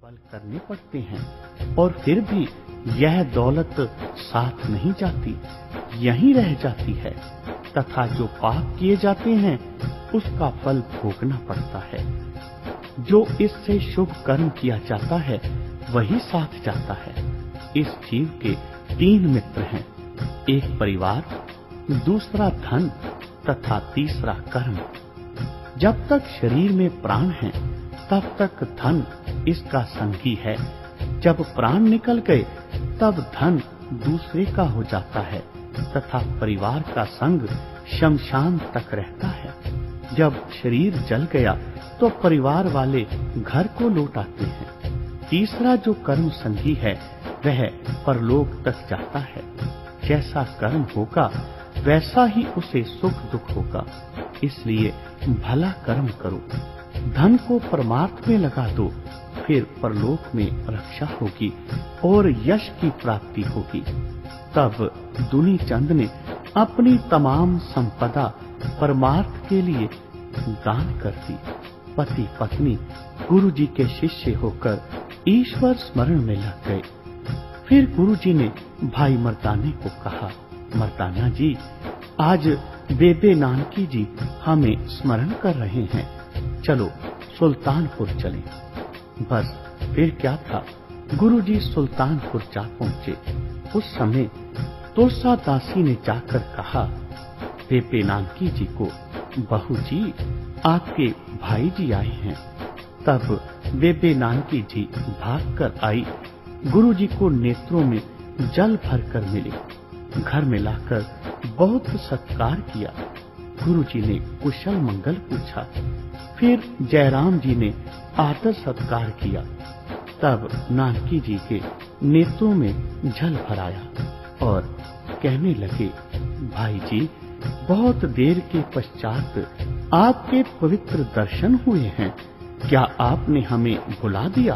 पल करने पड़ते हैं और फिर भी यह दौलत साथ नहीं जाती, यहीं रह जाती है तथा जो पाप किए जाते हैं उसका फल भोगना पड़ता है। जो इससे शुभ कर्म किया जाता है वही साथ जाता है। इस जीव के 3 मित्र हैं, एक परिवार, दूसरा धन तथा तीसरा कर्म। जब तक शरीर में प्राण है तब तक धन इसका संगी है, जब प्राण निकल गए तब धन दूसरे का हो जाता है तथा परिवार का संग शमशान तक रहता है। जब शरीर जल गया तो परिवार वाले घर को लौट आते हैं। तीसरा जो कर्म संगी है वह परलोक तक जाता है। जैसा कर्म होगा वैसा ही उसे सुख दुख होगा, इसलिए भला कर्म करो। धन को परमार्थ में लगा दो, फिर परलोक में रक्षा होगी और यश की प्राप्ति होगी। तब दुनी चंद ने अपनी तमाम संपदा परमार्थ के लिए दान कर दी। पति पत्नी गुरु जी के शिष्य होकर ईश्वर स्मरण में लग गए। फिर गुरु जी ने भाई मर्दाने को कहा, मर्दाना जी, आज बेबे नानकी जी हमें स्मरण कर रहे हैं, चलो सुल्तानपुर चलें। बस फिर क्या था, गुरु जी सुल्तानपुर जा पहुंचे। उस समय तोसा दासी ने जाकर कहा बेबे नानकी जी को, बहू जी आपके भाई जी आए हैं। तब बेबे नानकी जी भागकर आई, गुरु जी को नेत्रों में जल भरकर मिले। घर में लाकर बहुत सत्कार किया। गुरु जी ने कुशल मंगल पूछा। फिर जयराम जी ने आदर सत्कार किया। तब नानकी जी के नेत्रों में जल भराया और कहने लगे, भाई जी बहुत देर के पश्चात आपके पवित्र दर्शन हुए हैं, क्या आपने हमें भुला दिया?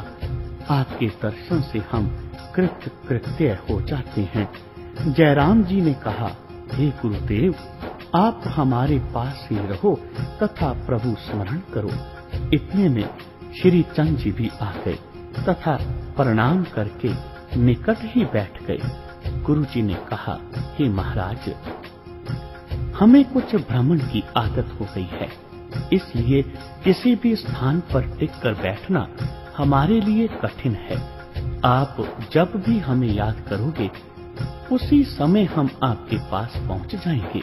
आपके दर्शन से हम कृत कृत्य हो जाते हैं। जयराम जी ने कहा, हे गुरुदेव, आप हमारे पास ही रहो तथा प्रभु स्मरण करो। इतने में श्री चंद जी भी आ गए तथा प्रणाम करके निकट ही बैठ गए। गुरु जी ने कहा, हे महाराज, हमें कुछ भ्रमण की आदत हो गई है, इसलिए किसी भी स्थान पर टिक कर बैठना हमारे लिए कठिन है। आप जब भी हमें याद करोगे उसी समय हम आपके पास पहुंच जाएंगे।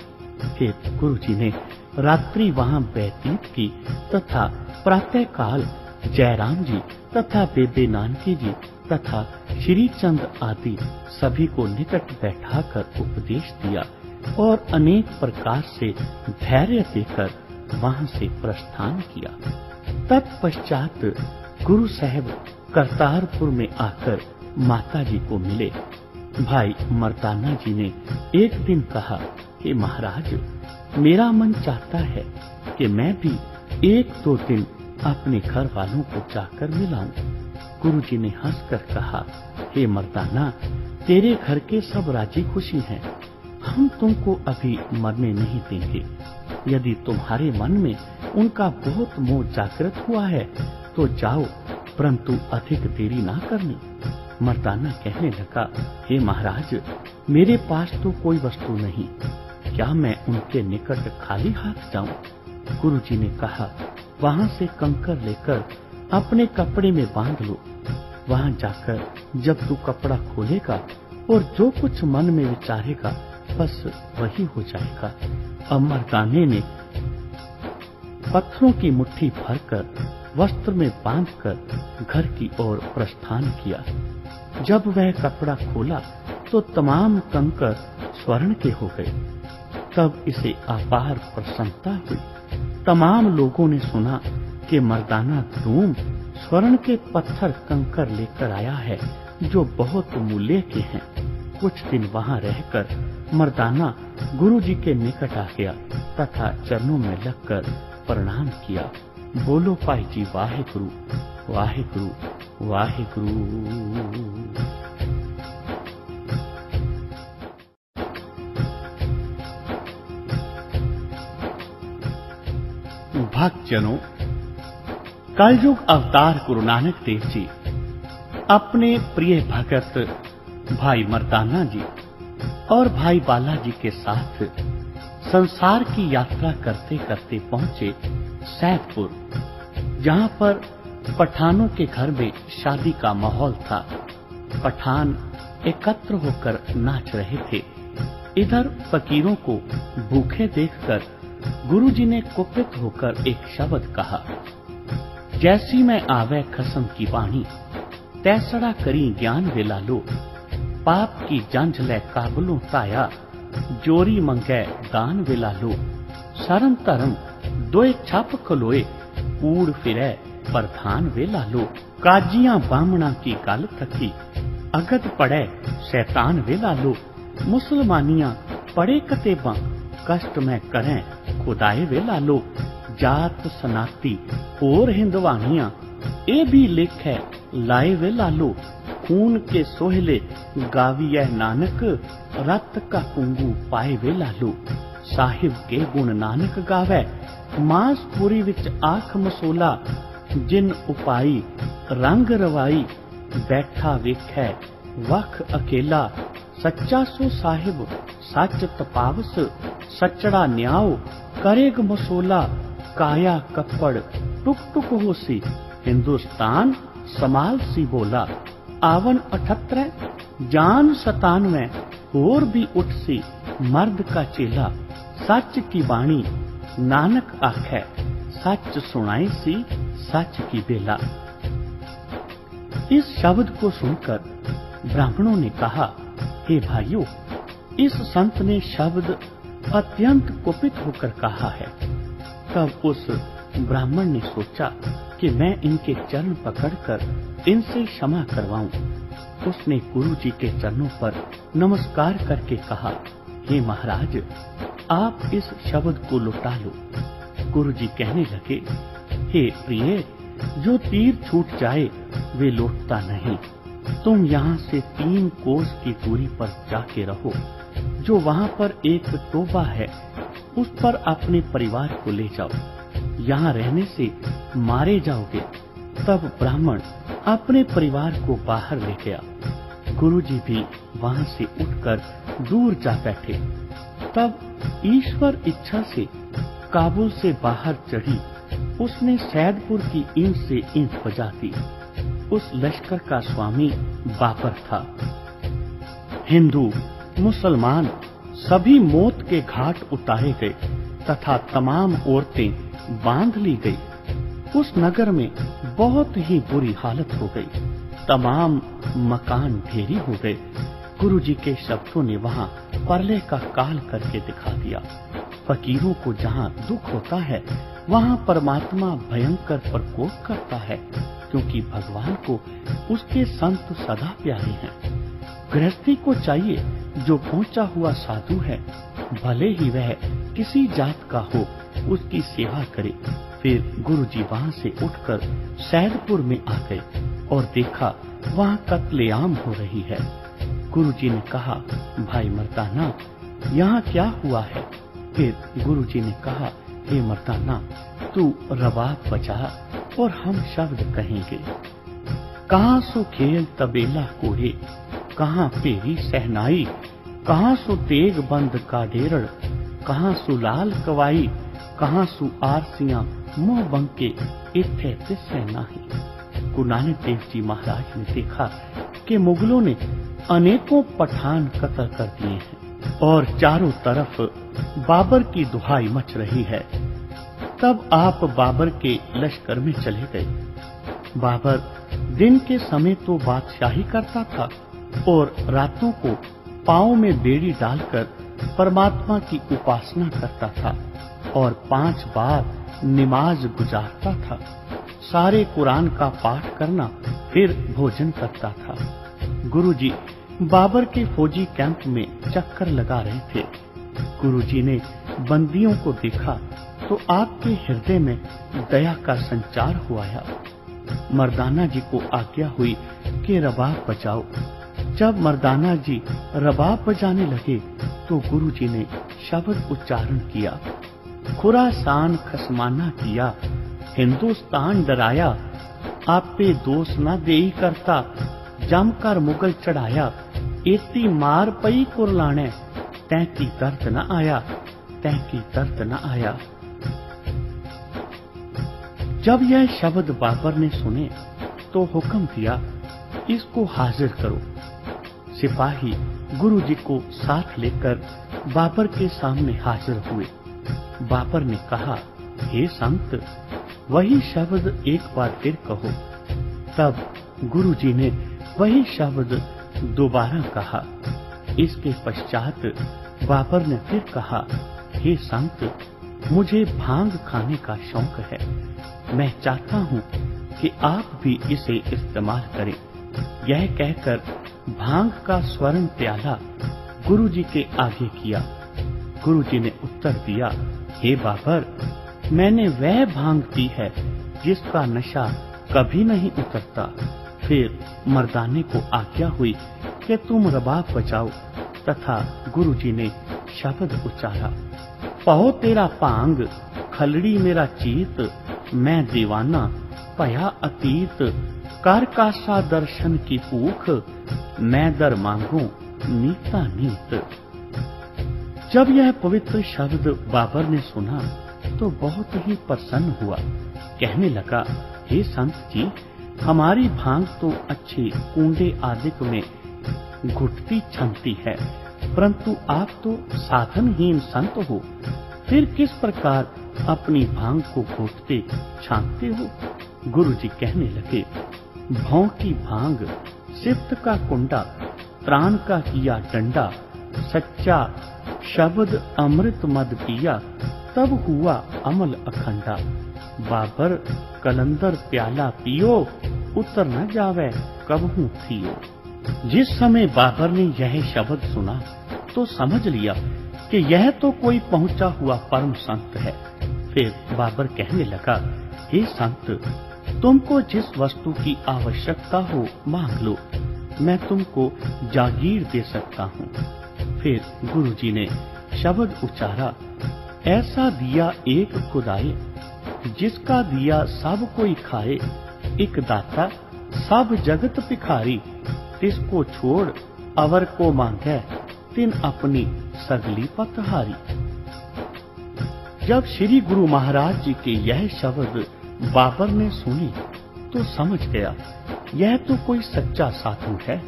फिर गुरु जी ने रात्रि वहां व्यतीत की तथा प्रातः काल जयराम जी तथा बेबे नानकी जी तथा श्री चंद आदि सभी को निकट बैठाकर उपदेश दिया और अनेक प्रकार से धैर्य देकर वहां से प्रस्थान किया। तत्पश्चात गुरु साहब करतारपुर में आकर माता जी को मिले। भाई मर्दाना जी ने एक दिन कहा, हे महाराज, मेरा मन चाहता है कि मैं भी 1-2 दिन अपने घर वालों को जाकर मिलाऊं। गुरु जी ने हंसकर कहा, हे मर्दाना, तेरे घर के सब राजी खुशी हैं, हम तुमको अभी मरने नहीं देंगे। यदि तुम्हारे मन में उनका बहुत मोह जागृत हुआ है तो जाओ, परंतु अधिक देरी ना करनी। मर्दाना कहने लगा, हे महाराज, मेरे पास तो कोई वस्तु नहीं, क्या मैं उनके निकट खाली हाथ जाऊं? गुरु जी ने कहा, वहां से कंकर लेकर अपने कपड़े में बांध लो। वहां जाकर जब तू कपड़ा खोलेगा और जो कुछ मन में विचारेगा बस वही हो जाएगा। अब मर्दाने ने पत्थरों की मुट्ठी भरकर वस्त्र में बांधकर घर की ओर प्रस्थान किया। जब वह कपड़ा खोला तो तमाम कंकर स्वर्ण के हो गए। तब इसे अपार प्रसन्नता हुई। तमाम लोगों ने सुना कि मर्दाना धूम स्वर्ण के पत्थर कंकर लेकर आया है जो बहुत मूल्य के हैं। कुछ दिन वहां रहकर मर्दाना गुरु जी के निकट आ गया तथा चरणों में लगकर प्रणाम किया। बोलो भाई जी, वाहेगुरु वाहेगुरु वाहेगुरु। भक्तजनों, कलयुग अवतार गुरु नानक देव जी अपने प्रिय भगत भाई मर्दाना जी और भाई बालाजी के साथ संसार की यात्रा करते करते पहुंचे सैदपुर, जहां पर पठानों के घर में शादी का माहौल था। पठान एकत्र होकर नाच रहे थे। इधर फकीरों को भूखे देखकर गुरुजी ने कुपित होकर एक शब्द कहा, जैसी मैं आवे खसम की वाणी, तैसड़ा करी ज्ञान वेला लो, पाप की जंझ लै काबलों ताया, जोरी मंगै दान वेला लो, शर्म धर्म दोए छप खलोए, कूड़ फिरै प्रधान वेला लो, काजियां बामणा की गल थकी, अगत पड़े शैतान वेला लो, मुसलमानियां पढ़े कतेबा, कष्ट में करें खुदाए वेला लो, जात सनाती और हिंदवानियां, ए भी लेख है लाए वेला लो, खून के सोहले गाविए नानक, रत का कुंगू पाए वेला लो, साहिब के गुण नानक गावे, मांस पूरी विच आख मसोला, जिन उपाई रंग रवाई, बैठा वेखै वख अकेला, सच्चा सो साहिब सच तपावस, सचड़ा न्याओ करेग मसोला, काया कपड़ टुक टुक होसी, हिंदुस्तान समाल सी बोला, आवन 78 जान 97 और भी उठ सी, मर्द का चेला, सच की वाणी नानक आखै, सच सुनाई सी सच की बेला। इस शब्द को सुनकर ब्राह्मणों ने कहा, हे भाइयों, इस संत ने शब्द अत्यंत कुपित होकर कहा है। तब उस ब्राह्मण ने सोचा कि मैं इनके चरण पकड़कर इनसे क्षमा करवाऊं। उसने गुरुजी के चरणों पर नमस्कार करके कहा, हे महाराज, आप इस शब्द को लौटा लो। गुरुजी कहने लगे, हे प्रिय, जो तीर छूट जाए वे लौटता नहीं। तुम यहाँ से 3 कोस की दूरी पर जाके रहो। जो वहाँ पर एक टोबा है, उस पर अपने परिवार को ले जाओ। यहाँ रहने से मारे जाओगे। तब ब्राह्मण अपने परिवार को बाहर ले गया। गुरुजी भी वहाँ से उठकर दूर जा बैठे। तब ईश्वर इच्छा से काबुल से बाहर चढ़ी उसने सैदपुर की ईंट से ईंट बजा दी। उस लश्कर का स्वामी बाबर था। हिंदू मुसलमान सभी मौत के घाट उतारे गए तथा तमाम औरतें बांध ली गई। उस नगर में बहुत ही बुरी हालत हो गई। तमाम मकान ढेरी हो गए। गुरुजी के शब्दों ने वहाँ परले का काल करके दिखा दिया। फकीरों को जहाँ दुख होता है, वहाँ परमात्मा भयंकर प्रकोप करता है, क्योंकि भगवान को उसके संत सदा प्यारे हैं। गृहस्थी को चाहिए जो पहुंचा हुआ साधु है, भले ही वह किसी जात का हो, उसकी सेवा करे। फिर गुरुजी वहाँ से उठकर सैदपुर में आ गए और देखा वहाँ कत्लेआम हो रही है। गुरुजी ने कहा, भाई मर्दाना, यहाँ क्या हुआ है? फिर गुरुजी ने कहा, हे मर्दाना, तू रबाब बजा और हम शब्द कहेंगे। कहाँ सो खेल तबेला कोहे, कहाँ पेरी सहनाई, कहाँ सो तेग बंद का डेरड़, कहाँ सो लाल कवाई, कहाँ सो आरसियां मुंह बंके इत्थे तिस्से नाही। गुरु नानक देव जी महाराज ने देखा कि मुगलों ने अनेकों पठान कत्ल कर दिए हैं और चारों तरफ बाबर की दुहाई मच रही है। तब आप बाबर के लश्कर में चले गए। बाबर दिन के समय तो बादशाही करता था और रातों को पांव में बेड़ी डालकर परमात्मा की उपासना करता था और 5 बार नमाज गुजारता था। सारे कुरान का पाठ करना, फिर भोजन करता था। गुरुजी बाबर के फौजी कैंप में चक्कर लगा रहे थे। गुरुजी ने बंदियों को देखा तो आपके हृदय में दया का संचार हुआ। मर्दाना जी को आज्ञा हुई कि रबाब बजाओ। जब मर्दाना जी रबाब बजाने लगे तो गुरुजी ने शब्द उच्चारण किया, खुरासान खसमाना किया, हिंदुस्तान डराया, आप पे दोष न देई करता, जमकर मुगल चढ़ाया, एती मार पई कुरलाने, तैकी दर्द न आया, तैकी दर्द न आया। जब यह शब्द बाबर ने सुने तो हुक्म दिया, इसको हाजिर करो। सिपाही गुरु जी को साथ लेकर बाबर के सामने हाजिर हुए। बाबर ने कहा, हे संत, वही शब्द एक बार फिर कहो। तब गुरु जी ने वही शब्द दोबारा कहा। इसके पश्चात बाबर ने फिर कहा, हे संत, मुझे भांग खाने का शौक है। मैं चाहता हूँ कि आप भी इसे इस्तेमाल करें। यह कहकर भांग का स्वर्ण प्याला गुरु जी के आगे किया। गुरु जी ने उत्तर दिया, हे बाबर, मैंने वह भांग पी है जिसका नशा कभी नहीं उतरता। फिर मर्दाने को आज्ञा हुई कि तुम रबाब बजाओ, तथा गुरु जी ने शब्द उच्चारा, पाओ तेरा भांग, खलड़ी मेरा चीत, मैं दीवाना भया अतीत, कर कासा दर्शन की भूख, मैं दर मांगू नीता नीत। जब यह पवित्र शब्द बाबर ने सुना तो बहुत ही प्रसन्न हुआ। कहने लगा, हे संत जी, हमारी भांग तो अच्छे कुंडे आदि में घुटती छनती है, परंतु आप तो साधनहीन संत हो, फिर किस प्रकार अपनी भांग को घोटते छानते हो? गुरु जी कहने लगे, भौं की भांग, सिफ्त का कुंडा, त्राण का किया डंडा, सच्चा शब्द अमृत मद पिया, तब हुआ अमल अखंडा। बाबर कलंदर प्याला पियो, उतर न जावे कबहू थियो। जिस समय बाबर ने यह शब्द सुना तो समझ लिया कि यह तो कोई पहुंचा हुआ परम संत है। फिर बाबर कहने लगा, हे संत, तुमको जिस वस्तु की आवश्यकता हो मांग लो, मैं तुमको जागीर दे सकता हूँ। फिर गुरु जी ने शब्द उच्चारा, ऐसा दिया एक खुदाए, जिसका दिया सब कोई खाए, एक दाता सब जगत भिखारी, तिसको छोड़ अवर को मांगे, तिन अपनी सगली पतहारी। जब श्री गुरु महाराज जी के यह शब्द बाबर ने सुनी तो समझ गया, यह तो कोई सच्चा साधु है।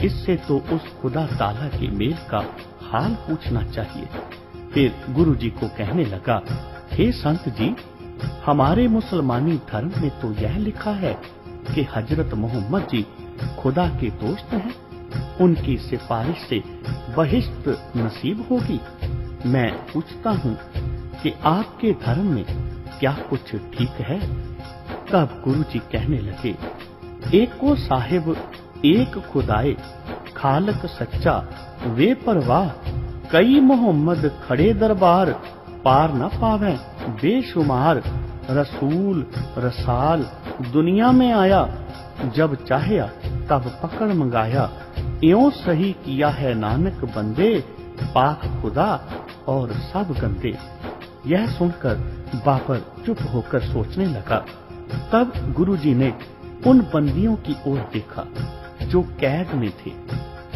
इससे तो उस खुदा ताला के मेल का हाल पूछना चाहिए। फिर गुरु जी को कहने लगा, हे संत जी, हमारे मुसलमानी धर्म में तो यह लिखा है कि हजरत मोहम्मद जी खुदा के दोस्त हैं, उनकी सिफारिश से बहिश्त नसीब होगी। मैं पूछता हूँ कि आपके धर्म में क्या कुछ ठीक है? तब गुरु जी कहने लगे, एको साहिब एक खुदाए, खालक सच्चा वे परवाह, कई मोहम्मद खड़े दरबार, पार न पावे बेशुमार। रसूल रसाल दुनिया में आया, जब चाहया तब पकड़ मंगाया, इयों सही किया है नानक बंदे, पाक खुदा और सब गंदे। यह सुनकर बाबर चुप होकर सोचने लगा। तब गुरुजी ने उन बंदियों की ओर देखा जो कैद में थे,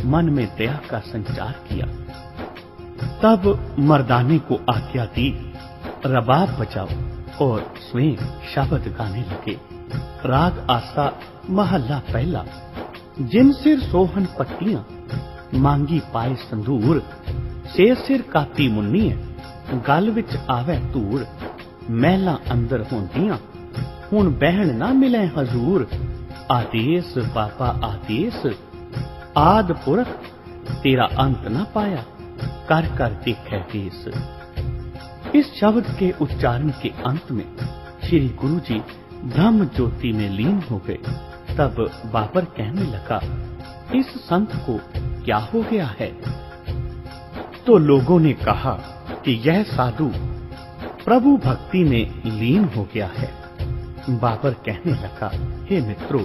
मन में दया का संचार किया। तब मर्दाने को आज्ञा दी, रबाब बजाओ और स्वयं शब्द गाने लगे। राग आसा महल्ला पहला। जिन सिर सोहन पट्टियां, मांगी पाए संदूर, से सिर काती मुन्नी, गल विच आवे धूड़, महला अंदर होंदियां, हुण बहन ना मिले हजूर। आदेश बाबा आदेश, आद पुरख तेरा अंत ना पाया, कर कर देखे देश। इस शब्द के उच्चारण के अंत में श्री गुरु जी ब्रह्म ज्योति में लीन हो गए। तब बाबर कहने लगा, इस संत को क्या हो गया है? तो लोगों ने कहा कि यह साधु प्रभु भक्ति में लीन हो गया है। बाबर कहने लगा, हे मित्रों,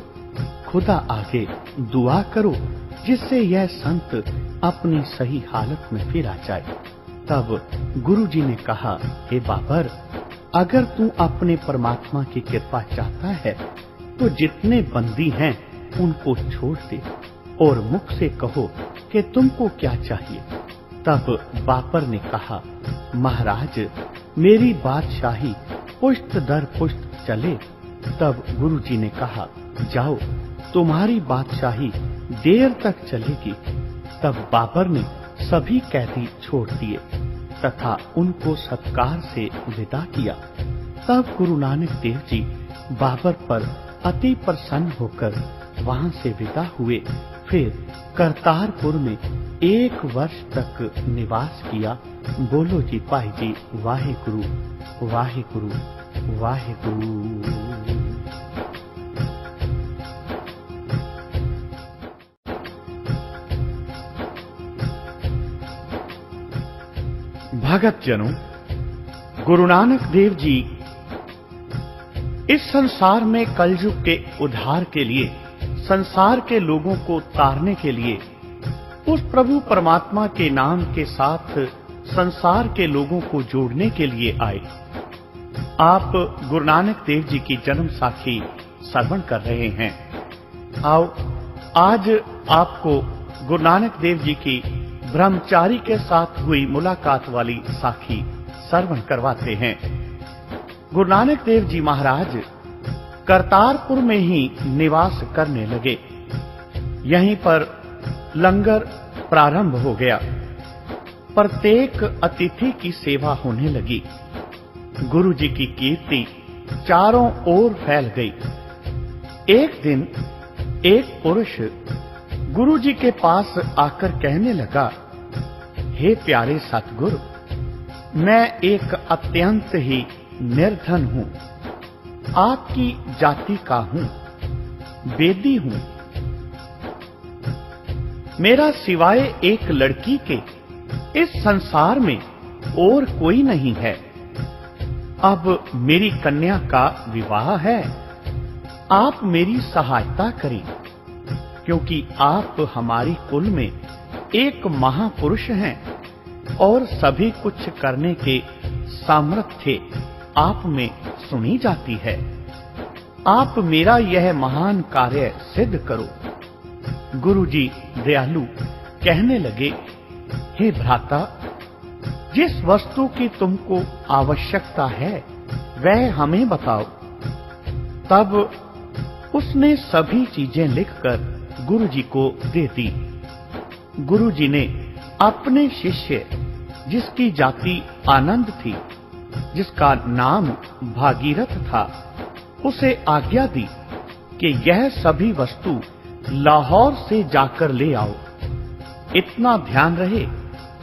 खुदा आगे दुआ करो जिससे यह संत अपनी सही हालत में फिर आ जाए। तब गुरुजी ने कहा, हे बाबर, अगर तू अपने परमात्मा की कृपा चाहता है तो जितने बंदी हैं उनको छोड़ दे और मुख से कहो कि तुमको क्या चाहिए। तब बापर ने कहा, महाराज, मेरी बादशाही पुष्ट दर पुष्ट चले। तब गुरुजी ने कहा, जाओ, तुम्हारी बादशाही देर तक चलेगी। तब बाबर ने सभी कैदी छोड़ दिए तथा उनको सत्कार से विदा किया। तब गुरु नानक देव जी बाबर पर अति प्रसन्न होकर वहां से विदा हुए। फिर करतारपुर में 1 वर्ष तक निवास किया। बोलो जी भाई जी, वाहेगुरु वाहेगुरु वाहेगुरु। भगत जनों, गुरु नानक देव जी इस संसार में कलयुग के उद्धार के लिए, संसार के लोगों को तारने के लिए, उस प्रभु परमात्मा के नाम के साथ संसार के लोगों को जोड़ने के लिए आए। आप गुरु नानक देव जी की जन्म साखी श्रवण कर रहे हैं। आओ, आज आपको गुरु नानक देव जी की ब्रह्मचारी के साथ हुई मुलाकात वाली साखी श्रवण करवाते हैं। गुरु नानक देव जी महाराज करतारपुर में ही निवास करने लगे। यहीं पर लंगर प्रारंभ हो गया। प्रत्येक अतिथि की सेवा होने लगी। गुरु जी की कीर्ति चारों ओर फैल गई। एक दिन एक पुरुष गुरु जी के पास आकर कहने लगा, हे प्यारे सतगुरु, मैं एक अत्यंत ही निर्धन हूं, आपकी जाति का हूं, वेदी हूं। मेरा सिवाय एक लड़की के इस संसार में और कोई नहीं है। अब मेरी कन्या का विवाह है। आप मेरी सहायता करें, क्योंकि आप हमारी कुल में एक महापुरुष हैं और सभी कुछ करने के सामर्थ्य आप में सुनी जाती है। आप मेरा यह महान कार्य सिद्ध करो। गुरुजी दयालु कहने लगे, हे भ्राता, जिस वस्तु की तुमको आवश्यकता है वह हमें बताओ। तब उसने सभी चीजें लिखकर गुरुजी को दे दी। गुरुजी ने अपने शिष्य, जिसकी जाति आनंद थी, जिसका नाम भागीरथ था, उसे आज्ञा दी कि यह सभी वस्तु लाहौर से जाकर ले आओ। इतना ध्यान रहे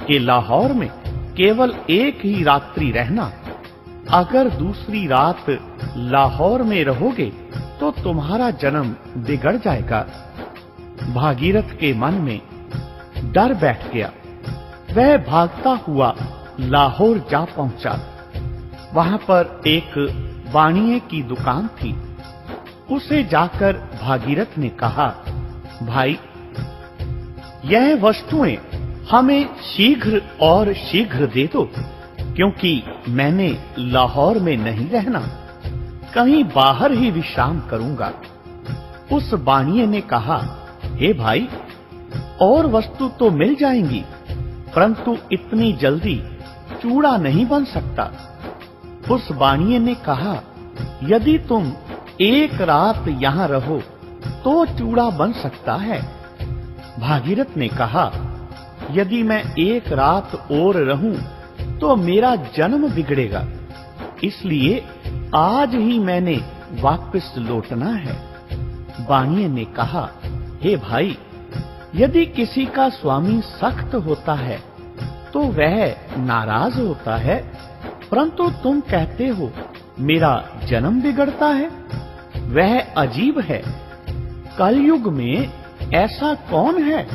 कि लाहौर में केवल एक ही रात्रि रहना। अगर दूसरी रात लाहौर में रहोगे तो तुम्हारा जन्म बिगड़ जाएगा। भागीरथ के मन में डर बैठ गया। वह भागता हुआ लाहौर जा पहुंचा। वहां पर एक वाणिये की दुकान थी। उसे जाकर भागीरथ ने कहा, भाई, यह वस्तुएं हमें शीघ्र और शीघ्र दे दो, क्योंकि मैंने लाहौर में नहीं रहना, कहीं बाहर ही विश्राम करूंगा। उस वाणिये ने कहा, हे भाई, और वस्तु तो मिल जाएंगी, परंतु इतनी जल्दी चूड़ा नहीं बन सकता। उस वाणिये ने कहा, यदि तुम एक रात यहाँ रहो तो चूड़ा बन सकता है। भागीरथ ने कहा, यदि मैं एक रात और रहूं तो मेरा जन्म बिगड़ेगा, इसलिए आज ही मैंने वापस लौटना है। वाणिये ने कहा, हे भाई, यदि किसी का स्वामी सख्त होता है तो वह नाराज होता है, परंतु तुम कहते हो मेरा जन्म बिगड़ता है। वह अजीब है। कलयुग में ऐसा कौन है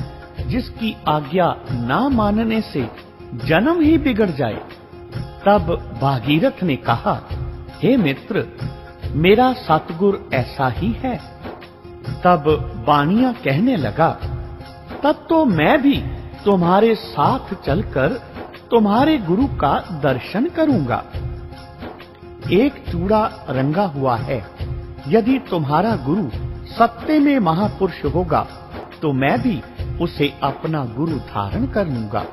जिसकी आज्ञा ना मानने से जन्म ही बिगड़ जाए। तब भागीरथ ने कहा, हे मित्र, मेरा सतगुरु ऐसा ही है। तब वाणिया कहने लगा, तब तो मैं भी तुम्हारे साथ चलकर तुम्हारे गुरु का दर्शन करूंगा। एक चूड़ा रंगा हुआ है। यदि तुम्हारा गुरु सत्य में महापुरुष होगा तो मैं भी उसे अपना गुरु धारण कर लूंगा।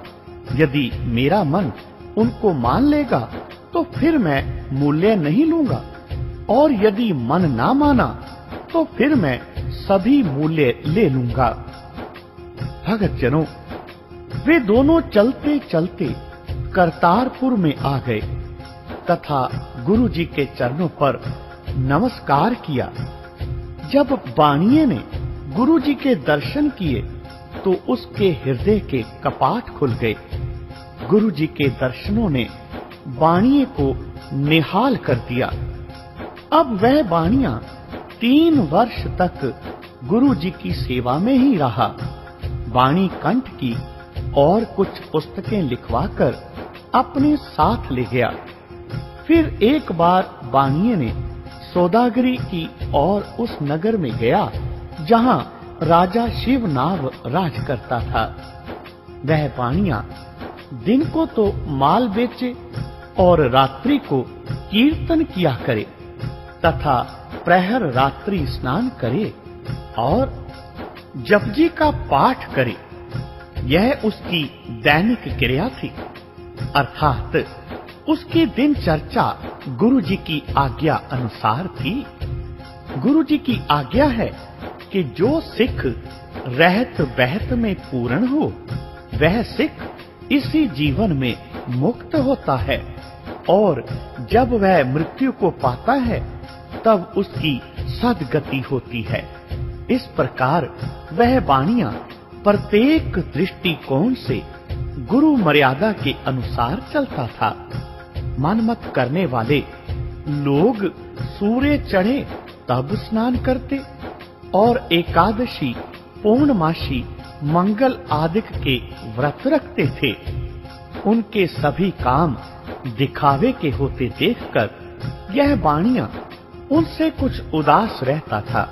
यदि मेरा मन उनको मान लेगा तो फिर मैं मूल्य नहीं लूंगा, और यदि मन ना माना तो फिर मैं सभी मूल्य ले लूंगा। भगत जनों, वे दोनों चलते चलते करतारपुर में आ गए तथा गुरु जी के चरणों पर नमस्कार किया। जब बाणिये ने गुरु जी के दर्शन किए तो उसके हृदय के कपाट खुल गए। गुरु जी के दर्शनों ने बाणिये को निहाल कर दिया। अब वह बाणिया 3 वर्ष तक गुरु जी की सेवा में ही रहा। बाणी कंठ की और कुछ पुस्तकें लिखवाकर अपने साथ ले गया। फिर एक बार बाणिये ने सौदागरी की और उस नगर में गया जहां राजा शिवनाव राज करता था। वह बाणिया दिन को तो माल बेचे और रात्रि को कीर्तन किया करे तथा प्रहर रात्रि स्नान करे और जपजी का पाठ करे। यह उसकी दैनिक क्रिया थी, अर्थात उसकी दिनचर्या गुरु जी की आज्ञा अनुसार थी। गुरु जी की आज्ञा है कि जो सिख रहत बहत में पूर्ण हो, वह सिख इसी जीवन में मुक्त होता है, और जब वह मृत्यु को पाता है तब उसकी सद्गति होती है। इस प्रकार वह बाणिया प्रत्येक दृष्टिकोण से गुरु मर्यादा के अनुसार चलता था। मनमत करने वाले लोग सूर्य चढ़े तब स्नान करते और एकादशी, पूर्णमासी, मंगल आदि के व्रत रखते थे। उनके सभी काम दिखावे के होते देखकर यह बाणिया उनसे कुछ उदास रहता था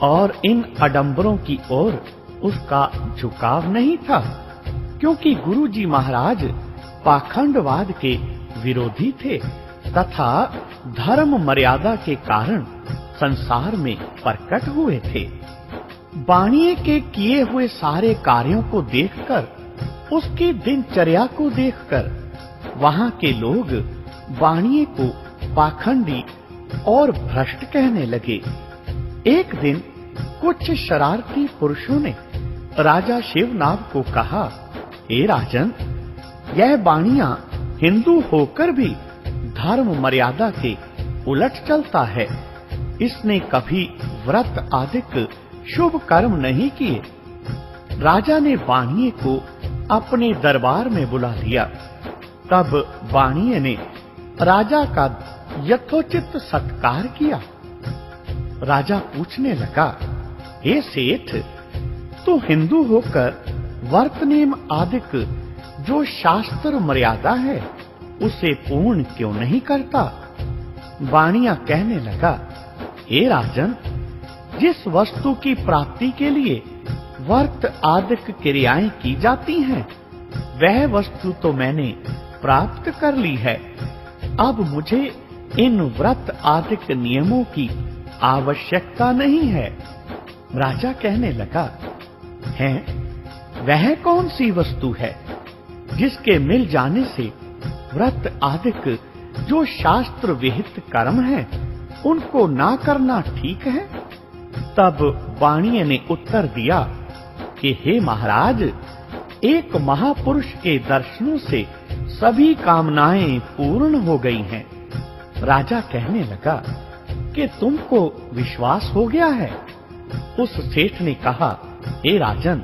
और इन आडंबरों की ओर उसका झुकाव नहीं था, क्योंकि गुरु जी महाराज पाखंडवाद के विरोधी थे तथा धर्म मर्यादा के कारण संसार में प्रकट हुए थे। बाणिये के किए हुए सारे कार्यों को देखकर, उसकी दिनचर्या को देखकर वहां के लोग बाणिये को पाखंडी और भ्रष्ट कहने लगे। एक दिन कुछ शरारती पुरुषों ने राजा शिवनाभ को कहा, हे राजन, यह बाणिया हिंदू होकर भी धर्म मर्यादा के उलट चलता है। इसने कभी व्रत आदि शुभ कर्म नहीं किए। राजा ने बाणिये को अपने दरबार में बुला लिया। तब बाणिये ने राजा का यथोचित सत्कार किया। राजा पूछने लगा, हे सेठ, तू हिंदू होकर व्रत नेम आदि जो शास्त्र मर्यादा है उसे पूर्ण क्यों नहीं करता? बाणिया कहने लगा, हे राजन, जिस वस्तु की प्राप्ति के लिए व्रत आदि क्रियाएं की जाती हैं, वह वस्तु तो मैंने प्राप्त कर ली है। अब मुझे इन व्रत आदि नियमों की आवश्यकता नहीं है। राजा कहने लगा, है वह कौन सी वस्तु है जिसके मिल जाने से व्रत आदि जो शास्त्र विहित कर्म है उनको ना करना ठीक है? तब बाणिये ने उत्तर दिया कि हे महाराज, एक महापुरुष के दर्शनों से सभी कामनाएं पूर्ण हो गई हैं। राजा कहने लगा कि तुमको विश्वास हो गया है? उस सेठ ने कहा, हे राजन,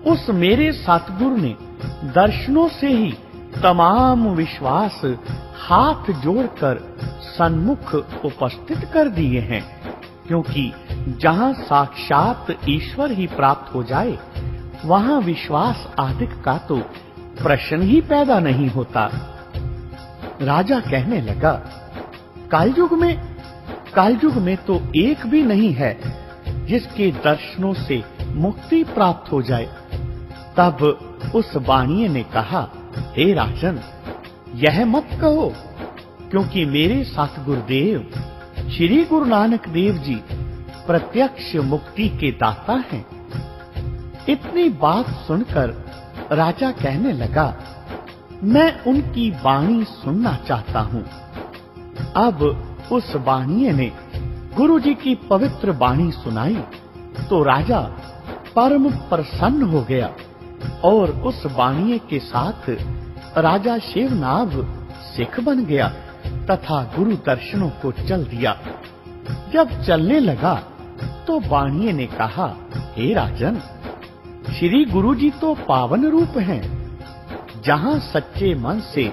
उस मेरे सतगुरु ने दर्शनों से ही तमाम विश्वास हाथ जोड़कर सन्मुख उपस्थित कर दिए हैं, क्योंकि जहां साक्षात ईश्वर ही प्राप्त हो जाए वहां विश्वास आदि का तो प्रश्न ही पैदा नहीं होता। राजा कहने लगा, कालयुग में तो एक भी नहीं है जिसके दर्शनों से मुक्ति प्राप्त हो जाए। तब उस बाणिये ने कहा, हे राजन, यह मत कहो, क्योंकि मेरे सतगुरुदेव श्री गुरु नानक देव जी प्रत्यक्ष मुक्ति के दाता हैं। इतनी बात सुनकर राजा कहने लगा, मैं उनकी वाणी सुनना चाहता हूँ। अब उस वाणिये ने गुरुजी की पवित्र वाणी सुनाई तो राजा परम प्रसन्न हो गया और उस वाणिये के साथ राजा शिवनाभ सिख बन गया तथा गुरु दर्शनों को चल दिया। जब चलने लगा तो वाणिये ने कहा, हे राजन, श्री गुरुजी तो पावन रूप हैं। जहाँ सच्चे मन से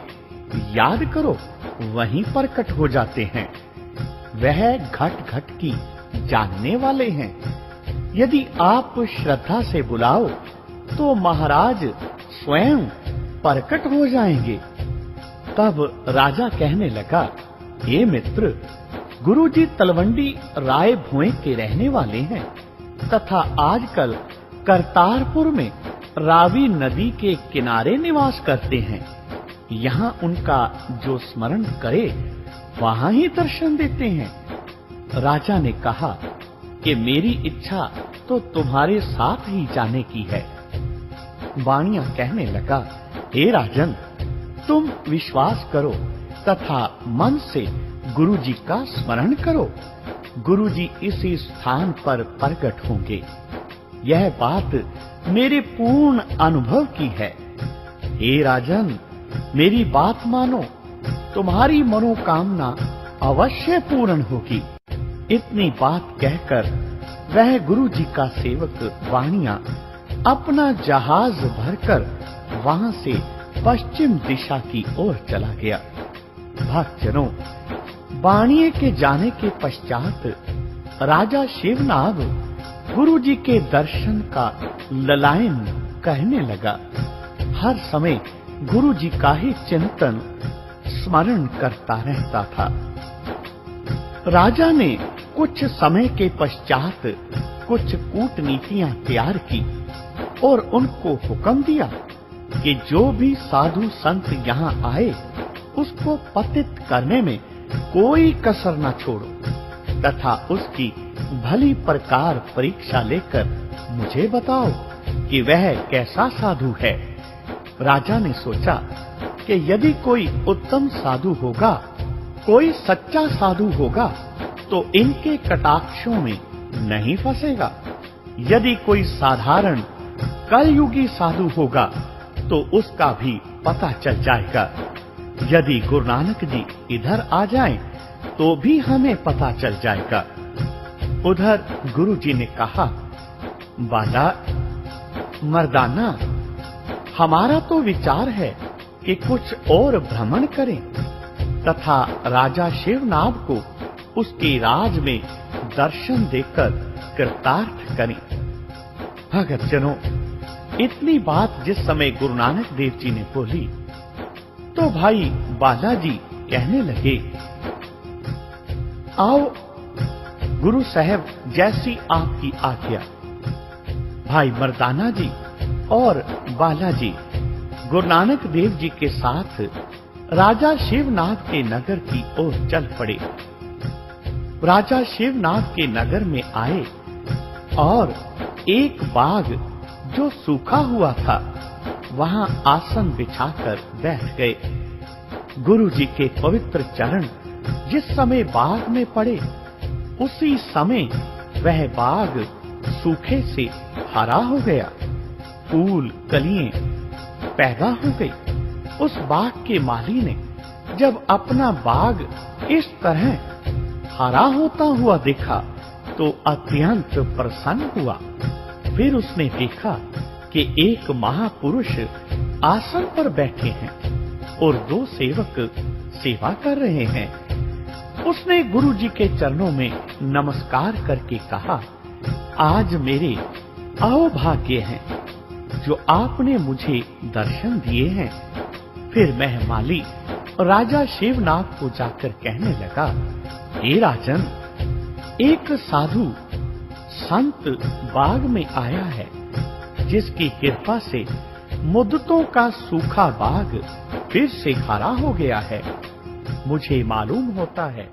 याद करो वहीं प्रकट हो जाते हैं। वह घट घट की जानने वाले हैं। यदि आप श्रद्धा से बुलाओ तो महाराज स्वयं प्रकट हो जाएंगे। तब राजा कहने लगा, हे मित्र, गुरुजी तलवंडी राय भुए के रहने वाले हैं तथा आजकल करतारपुर में रावी नदी के किनारे निवास करते हैं। यहाँ उनका जो स्मरण करे वहाँ ही दर्शन देते हैं। राजा ने कहा कि मेरी इच्छा तो तुम्हारे साथ ही जाने की है। वाणिया कहने लगा, हे राजन, तुम विश्वास करो तथा मन से गुरुजी का स्मरण करो। गुरुजी इसी स्थान पर प्रकट होंगे। यह बात मेरे पूर्ण अनुभव की है। हे राजन, मेरी बात मानो, तुम्हारी मनोकामना अवश्य पूर्ण होगी। इतनी बात कहकर वह गुरुजी का सेवक वाणिया अपना जहाज भरकर वहां से पश्चिम दिशा की ओर चला गया। भक्तजनों, वाणिये के जाने के पश्चात राजा शिवनाभ गुरुजी के दर्शन का ललायन कहने लगा। हर समय गुरुजी का ही चिंतन स्मरण करता रहता था। राजा ने कुछ समय के पश्चात कुछ कूटनीतियां तैयार की और उनको हुक्म दिया कि जो भी साधु संत यहाँ आए उसको पतित करने में कोई कसर न छोड़ो तथा उसकी भली प्रकार परीक्षा लेकर मुझे बताओ कि वह कैसा साधु है। राजा ने सोचा कि यदि कोई उत्तम साधु होगा, कोई सच्चा साधु होगा तो इनके कटाक्षों में नहीं फंसेगा। यदि कोई साधारण कलयुगी साधु होगा तो उसका भी पता चल जाएगा। यदि गुरु नानक जी इधर आ जाएं तो भी हमें पता चल जाएगा। उधर गुरुजी ने कहा, बाला मर्दाना, हमारा तो विचार है कि कुछ और भ्रमण करें तथा राजा शिवनाभ को उसके राज में दर्शन देकर कृतार्थ करें। भगत जनों, इतनी बात जिस समय गुरु नानक देव जी ने बोली तो भाई बालाजी कहने लगे, आओ गुरु साहब, जैसी आपकी आज्ञा। भाई मर्दाना जी और बालाजी गुरु नानक देव जी के साथ राजा शिवनाथ के नगर की ओर चल पड़े। राजा शिवनाथ के नगर में आए और एक बाग जो सूखा हुआ था वहां आसन बिछाकर बैठ गए। गुरुजी के पवित्र चरण जिस समय बाग में पड़े उसी समय वह बाग सूखे से हरा हो गया। फूल कलियां पैदा हो गई। उस बाग के माली ने जब अपना बाग इस तरह हरा होता हुआ देखा तो अत्यंत प्रसन्न हुआ। फिर उसने देखा कि एक महापुरुष आसन पर बैठे हैं और दो सेवक सेवा कर रहे हैं। उसने गुरुजी के चरणों में नमस्कार करके कहा, आज मेरे अहोभाग्य हैं जो आपने मुझे दर्शन दिए हैं। फिर महमाली राजा शिवनाथ को जाकर कहने लगा, हे राजन, एक साधु संत बाग में आया है जिसकी कृपा से मुद्दतों का सूखा बाग फिर से हरा हो गया है। मुझे मालूम होता है